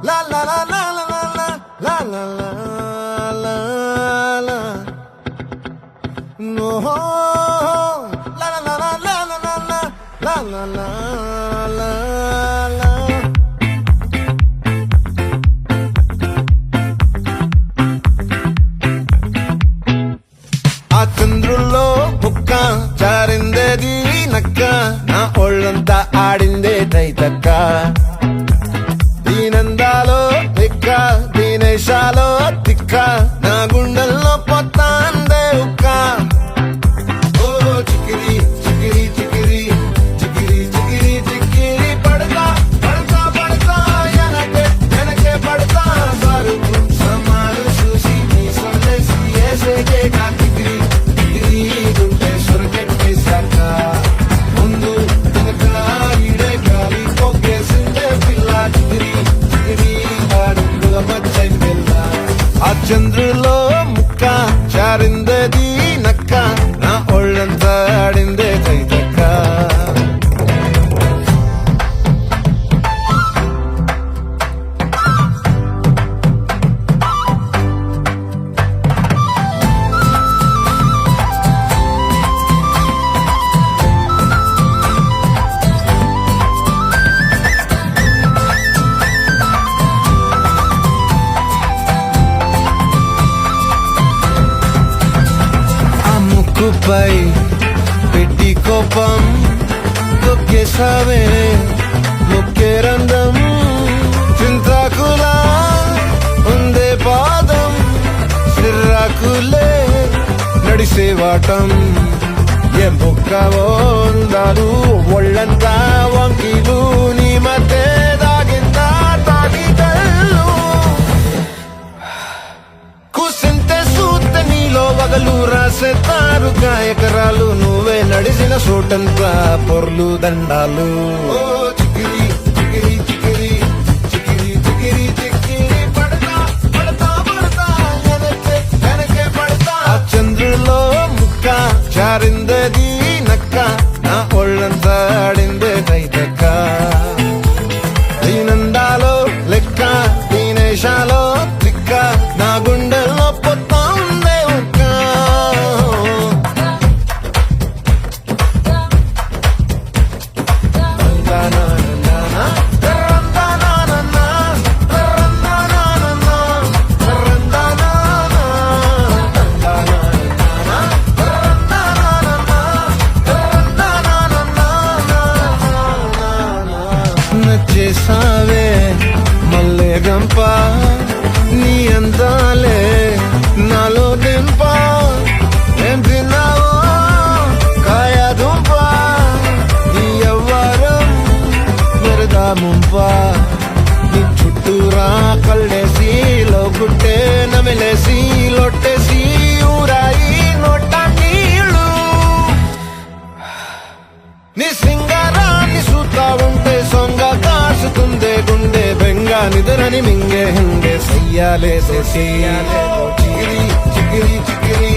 La la la la la la la la la la. No, la la la la la la la la la la la. ఆ చంద్రుల్లో బుక్క జారిందేది నక్క నా ఒళ్ళంతా ఆడిందే తైతక్క దీనందాలో తిక్క దీనేశాలో తిక్క నా గుండెల్లో పొత్తాందే ఉక్క ఓ చికిరి చికిరి చికిరి చికిరి చికిరి చికిరి పడతా పడతా పడతా ఎనకే ఎనకే పడతా సరుకు సమాలు చూసి నీ సందేశి ఏసేకే కాకిరి చికిరి గుండె సొరకెట్టేశాక ముందు వెనక ఈడే గాలి పోకేసిందే పిల్ల చికిరి చికిరి ఆడుగుల మచ్చై పిల్ల ఆ చంద్రులో ముక్క జారిందేది నక్క నా ఒళ్ళంతా ఆడిందే తైతక్క ఆ ముక్కుపై పెట్టి కోపం తొక్కేసావే మొక్కే రంధ్రం చింతాకులా ఉందే పాదం సిర్రాకులే నడిసేవాటం ఏ బొక్కవో ఉందాలు ఒళ్ళంతా వంకీలు నీ మధ్య దాగిందా తాగిదళ్ళు కూసింతే సూత్తే నీలో వగలు రాసేతారుగా ఎకరాలు నువ్వే నడిసిన చోటంతా పొర్లు దండాలు ఓ చికిరి చికిరి చికిరి చికిరి చికిరి చికిరి పడతా పడతా పడతా వెనకే వెనకే పడతా ఆ చంద్రులో ముక్క జారిందేది నక్క నా ఒళ్ళంతా ఆడిందే తైతక్క దీనందాలో లెక్క దీనేశాలో తిక్క నా గుండెల్లో పొత్తా ఉందే ఉక్క నచ్చేసావే మల్లె గంప నీ అందాలే నాలో దింప ఏం తిన్నావో కాయ దుంప నీ ఎవ్వరం మెరదా ముంప నీ చుట్టూరా కళ్ళేసి లోగుట్టే నమిలేసి లొట్టేసి ఊరాయి నోట నీళ్ళు నీ సింగారాన్ని చూస్తా ఉంటే సొంగ కాసుకుందే గుండె బెంగ నిద్రని మింగే హండే సయ్యాలే చికిరి చికిరి చికిరి